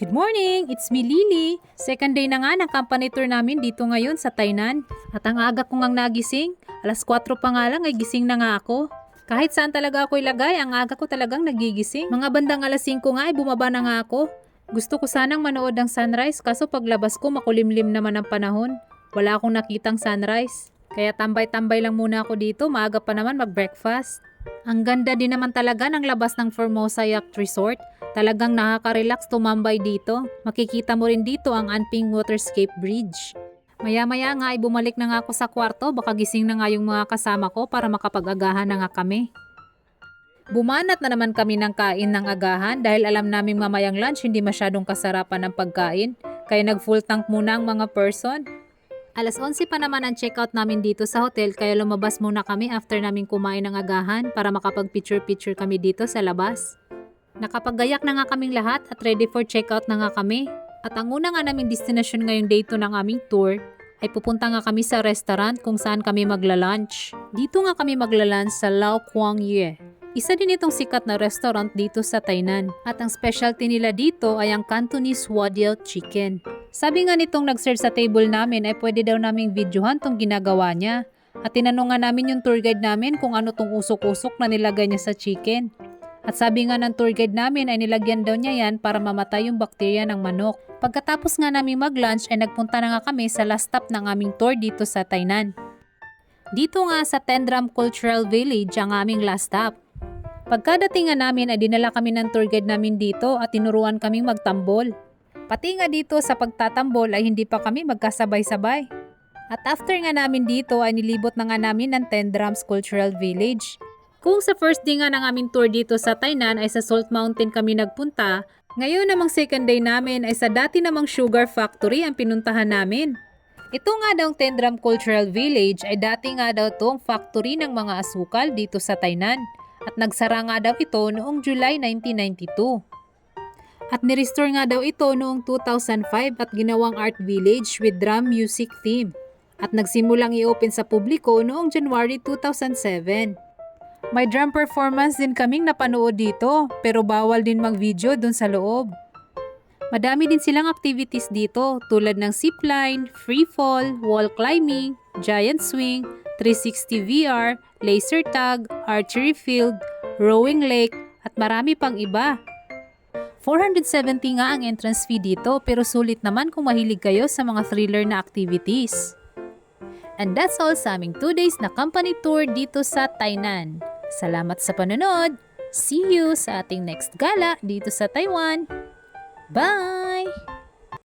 Good morning! It's me, Lily. Second day na nga ng company tour namin dito ngayon sa Tainan. At ang aga ko ngang nagising. Alas 4 pa nga lang ay gising na nga ako. Kahit saan talaga ako ilagay, ang aga ko talagang nagigising. Mga bandang alas 5 nga ay bumaba na nga ako. Gusto ko sanang manood ng sunrise kaso paglabas ko makulimlim naman ang panahon. Wala akong nakitang sunrise. Kaya tambay-tambay lang muna ako dito, maaga pa naman mag-breakfast. Ang ganda din naman talaga ng labas ng Formosa Yacht Resort. Talagang nakaka-relax tumambay dito. Makikita mo rin dito ang Anping Waterscape Bridge. Maya-maya nga ay bumalik na nga ako sa kwarto, baka gising na nga yung mga kasama ko para makapag-agahan na nga kami. Bumanat na naman kami ng kain ng agahan dahil alam naming mamayang lunch hindi masyadong kasarapan ng pagkain. Kaya nag-full tank muna ang mga person. Alas 11 pa naman ang checkout namin dito sa hotel kaya lumabas muna kami after namin kumain ng agahan para makapag-picture-picture kami dito sa labas. Nakapaggayak na nga kaming lahat at ready for checkout na nga kami. At ang una nga naming destination ngayong day 2 ng aming tour ay pupunta nga kami sa restaurant kung saan kami magla-lunch. Dito nga kami magla-lunch sa Lao Kuang Ye. Isa din itong sikat na restaurant dito sa Tainan. At ang specialty nila dito ay ang Cantonese Wadiao Chicken. Sabi nga nitong nag-serve sa table namin ay pwede daw naming videohan tong ginagawa niya. At tinanong nga namin yung tour guide namin kung ano tong usok-usok na nilagay niya sa chicken. At sabi nga ng tour guide namin ay nilagyan daw niya yan para mamatay yung bakterya ng manok. Pagkatapos nga namin mag-lunch ay nagpunta na nga kami sa last stop ng aming tour dito sa Tainan. Dito nga sa Tendram Cultural Village ang aming last stop. Pagkadating nga namin ay dinala kami ng tour guide namin dito at tinuruan kaming magtambol. Pati nga dito sa pagtatambol ay hindi pa kami magkasabay-sabay. At after nga namin dito ay nilibot na nga namin ng Tendram's Cultural Village. Kung sa first day nga ng aming tour dito sa Tainan ay sa Salt Mountain kami nagpunta, ngayon namang second day namin ay sa dati namang sugar factory ang pinuntahan namin. Ito nga daw ang Tendram Cultural Village ay dati nga daw itong factory ng mga asukal dito sa Tainan at nagsara nga daw ito noong July 1992. At nirestore nga daw ito noong 2005 at ginawang art village with drum music theme at nagsimulang i-open sa publiko noong January 2007. May drum performance din kaming napanood dito, pero bawal din mag-video dun sa loob. Madami din silang activities dito tulad ng zipline, free fall, wall climbing, giant swing, 360 VR, laser tag, archery field, rowing lake, at marami pang iba. 470 nga ang entrance fee dito pero sulit naman kung mahilig kayo sa mga thriller na activities. And that's all sa aming 2 days na company tour dito sa Tainan. Salamat sa panonood! See you sa ating next gala dito sa Taiwan! Bye!